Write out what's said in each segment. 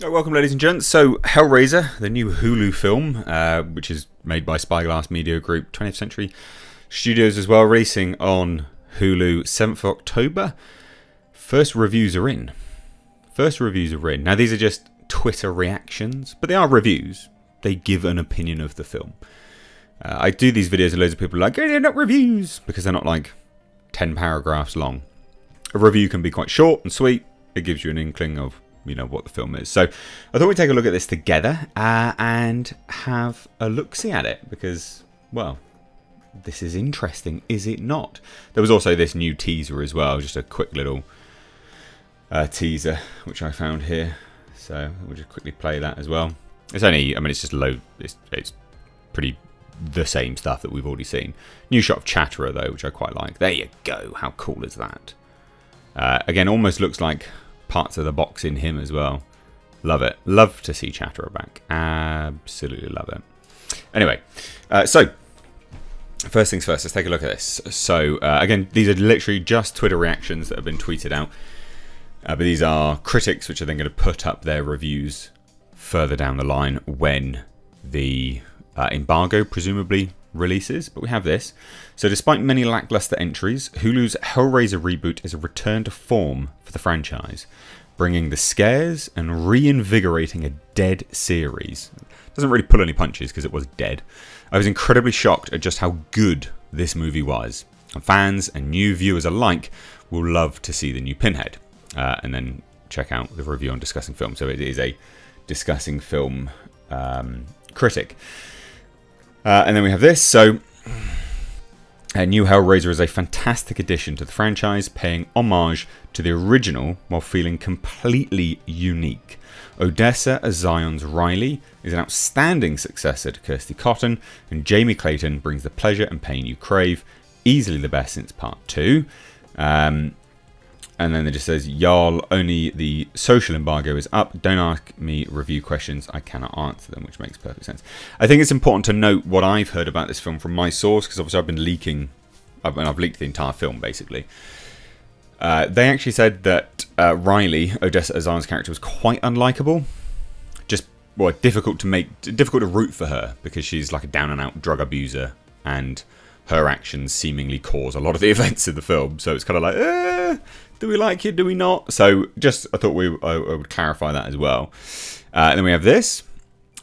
Welcome, ladies and gents. So, Hellraiser, the new Hulu film, which is made by Spyglass Media Group, 20th Century Studios as well, releasing on Hulu 7th of October. First reviews are in. Now, these are just Twitter reactions, but they are reviews. They give an opinion of the film. I do these videos and loads of people are like, "Oh, they're not reviews," because they're not like 10 paragraphs long. A review can be quite short and sweet. It gives you an inkling of what the film is. So I thought we'd take a look at this together and have a look-see at it because, well, this is interesting, is it not? There was also this new teaser as well, just a quick little teaser which I found here. So we'll just quickly play that as well. It's only, it's just low. It's pretty the same stuff that we've already seen. New shot of Chatterer though, which I quite like. There you go. How cool is that? Again, almost looks like parts of the box in him as well. Love it. Love to see Chatterer back. Absolutely love it. Anyway, so first things first, let's take a look at this. So again, these are literally just Twitter reactions that have been tweeted out. But these are critics which are then going to put up their reviews further down the line when the embargo presumably releases. But we have this. So despite many lackluster entries, Hulu's Hellraiser reboot is a return to form for the franchise, bringing the scares and reinvigorating a dead series. Doesn't really pull any punches because it was dead. I was incredibly shocked at just how good this movie was. And fans and new viewers alike will love to see the new Pinhead. And then check out the review on Discussing Film. So it is a Discussing Film critic. And then we have this. So, new Hellraiser is a fantastic addition to the franchise, paying homage to the original while feeling completely unique. Odessa as Zion's Riley is an outstanding successor to Kirsty Cotton, and Jamie Clayton brings the pleasure and pain you crave, easily the best since part 2. And then it just says, "Y'all, only the social embargo is up. Don't ask me review questions. I cannot answer them," which makes perfect sense. I think it's important to note what I've heard about this film from my source, because obviously I've been leaking, I've leaked the entire film, basically. They actually said that Riley, Odessa Azar's character, was quite unlikable. Just, well, difficult to root for her, because she's like a down-and-out drug abuser, and her actions seemingly cause a lot of the events in the film. So it's kind of like, do we like you? Do we not? So just, I thought I would clarify that as well. And then we have this.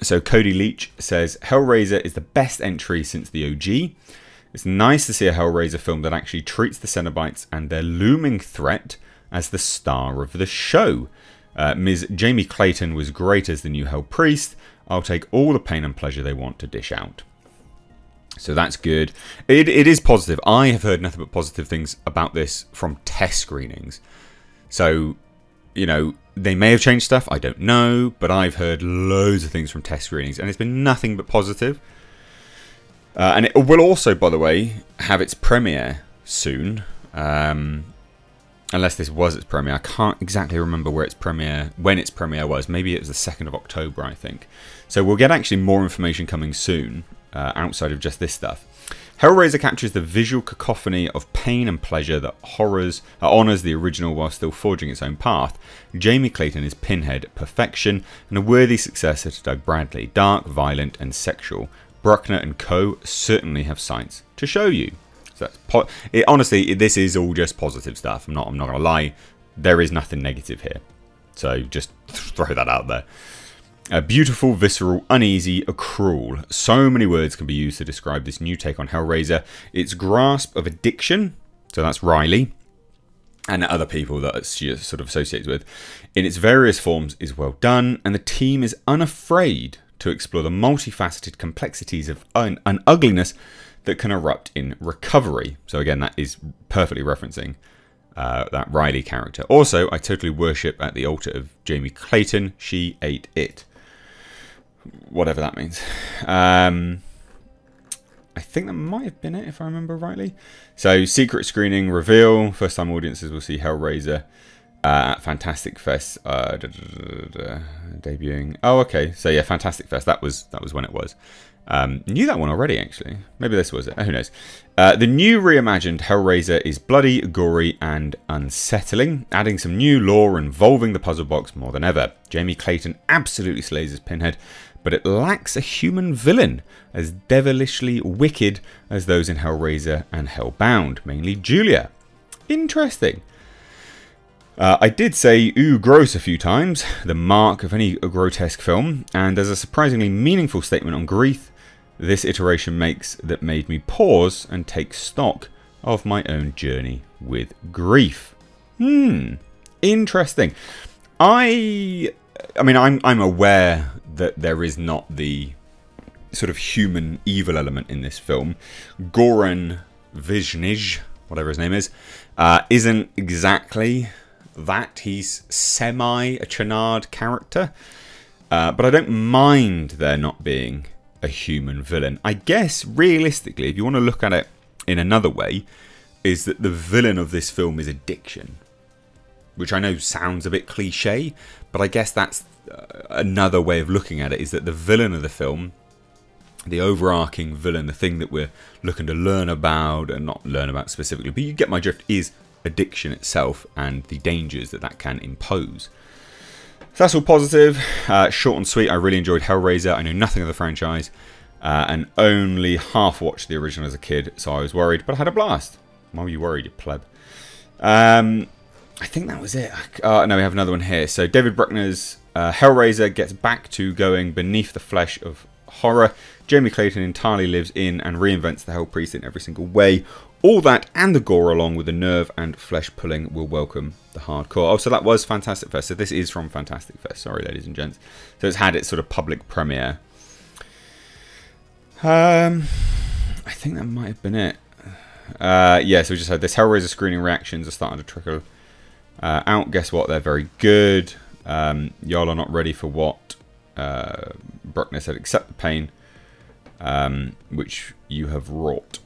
So Cody Leach says, "Hellraiser is the best entry since the OG. It's nice to see a Hellraiser film that actually treats the Cenobites and their looming threat as the star of the show. Ms. Jamie Clayton was great as the new Hell Priest. I'll take all the pain and pleasure they want to dish out." So that's good. It is positive. I have heard nothing but positive things about this from test screenings. So, they may have changed stuff. I don't know. But I've heard loads of things from test screenings. And it's been nothing but positive. And it will also, by the way, have its premiere soon. Unless this was its premiere. I can't exactly remember when its premiere was. Maybe it was the 2nd of October, I think. So we'll get actually more information coming soon. Outside of just this stuff. Hellraiser captures the visual cacophony of pain and pleasure that honours the original while still forging its own path. Jamie Clayton is Pinhead perfection and a worthy successor to Doug Bradley. Dark, violent and sexual. Bruckner and co. certainly have sights to show you. So that's honestly, this is all just positive stuff. I'm not going to lie. There is nothing negative here. So just throw that out there. Beautiful, visceral, uneasy, cruel. So many words can be used to describe this new take on Hellraiser. Its grasp of addiction, so that's Riley, and other people that she sort of associates with, in its various forms is well done, and the team is unafraid to explore the multifaceted complexities of an ugliness that can erupt in recovery. So again, that is perfectly referencing that Riley character. Also, I totally worship at the altar of Jamie Clayton. She ate it. Whatever that means. I think that might have been it, if I remember rightly. So, secret screening reveal. First time audiences will see Hellraiser at Fantastic Fest debuting. Oh, okay. So yeah, Fantastic Fest. That was when it was. Knew that one already, actually. Maybe this was it. Who knows? The new reimagined Hellraiser is bloody, gory, and unsettling, adding some new lore involving the puzzle box more than ever. Jamie Clayton absolutely slays as Pinhead, but it lacks a human villain, as devilishly wicked as those in Hellraiser and Hellbound, mainly Julia. Interesting. I did say ooh gross a few times, the mark of any grotesque film, and as a surprisingly meaningful statement on grief this iteration makes that made me pause and take stock of my own journey with grief. Interesting. I mean, I'm aware that there is not the sort of human evil element in this film. Goran Vizhnij, whatever his name is, isn't exactly that. He's a Channard character, but I don't mind there not being a human villain. I guess realistically, if you want to look at it in another way, is that the villain of this film is addiction, which I know sounds a bit cliche, but I guess that's another way of looking at it, is that the villain of the film, the overarching villain, the thing that we're looking to learn about, and not learn about specifically, but you get my drift, is addiction itself and the dangers that that can impose. So that's all positive. Short and sweet. I really enjoyed Hellraiser. I knew nothing of the franchise and only half watched the original as a kid, so I was worried, but I had a blast. Why were you worried, you pleb? I think that was it. No, we have another one here. So David Bruckner's Hellraiser gets back to going beneath the flesh of horror. Jamie Clayton entirely lives in and reinvents the Hell Priest in every single way. All that and the gore, along with the nerve and flesh pulling, will welcome the hardcore. Oh, so that was Fantastic Fest. So this is from Fantastic Fest. Sorry, ladies and gents. So it's had its sort of public premiere. I think that might have been it. Yeah, so we just had this. Hellraiser screening reactions are starting to trickle out. Guess what? They're very good. Y'all are not ready for what Bruckner said. Accept the pain which you have wrought.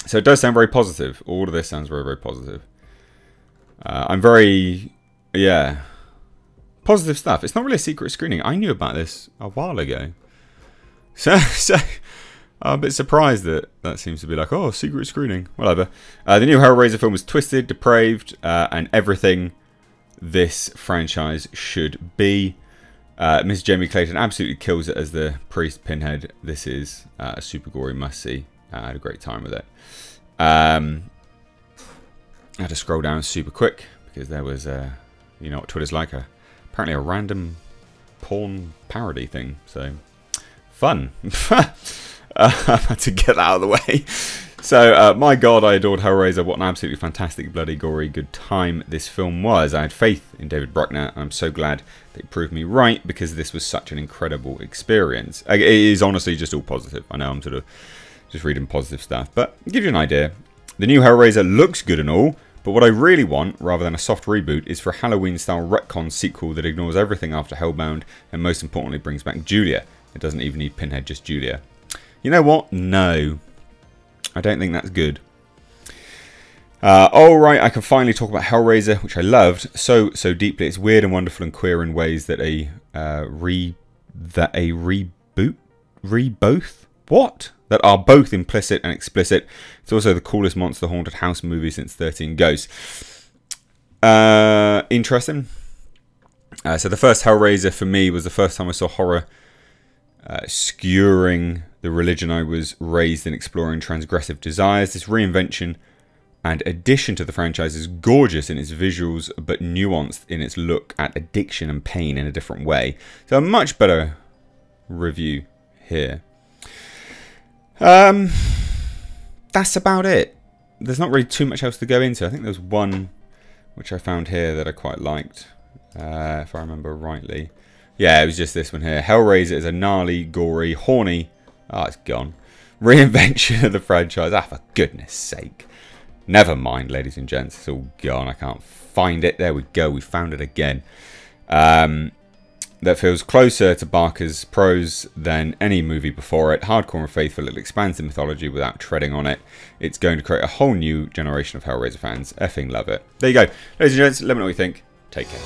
So it does sound very positive. All of this sounds very, very positive. I'm very, yeah, positive stuff. It's not really a secret screening. I knew about this a while ago. So I'm a bit surprised that that seems to be like, oh, secret screening. Whatever. The new Hellraiser film was twisted, depraved, and everything this franchise should be. Miss Jamie Clayton absolutely kills it as the priest Pinhead. This is a super gory must-see. I had a great time with it. I had to scroll down super quick because there was, you know what Twitter's like, apparently a random porn parody thing. So, fun. I had to get that out of the way. So, my God, I adored Hellraiser. What an absolutely fantastic, bloody, gory, good time this film was. I had faith in David Bruckner, and I'm so glad they proved me right because this was such an incredible experience. It is honestly just all positive. I know I'm sort of just reading positive stuff, but I'll give you an idea. The new Hellraiser looks good and all, but what I really want, rather than a soft reboot, is for a Halloween-style retcon sequel that ignores everything after Hellbound and most importantly brings back Julia. It doesn't even need Pinhead, just Julia. You know what? No. I don't think that's good. Alright, I can finally talk about Hellraiser, which I loved so deeply. It's weird and wonderful and queer in ways that that are both implicit and explicit. It's also the coolest monster haunted house movie since 13 Ghosts. Interesting. So the first Hellraiser for me was the first time I saw horror skewering the religion I was raised in, exploring transgressive desires. This reinvention and addition to the franchise is gorgeous in its visuals, but nuanced in its look at addiction and pain in a different way. So a much better review here. That's about it. There's not really too much else to go into. I think there's one which I found here that I quite liked, if I remember rightly. Yeah, it was just this one here. Hellraiser is a gnarly, gory, horny, it's gone, reinvention of the franchise. For goodness sake. Never mind, ladies and gents. It's all gone. I can't find it. There we go. We found it again. That feels closer to Barker's prose than any movie before it. Hardcore and faithful, it expands the mythology without treading on it. It's going to create a whole new generation of Hellraiser fans. Effing love it. There you go. Ladies and gents, let me know what you think. Take care.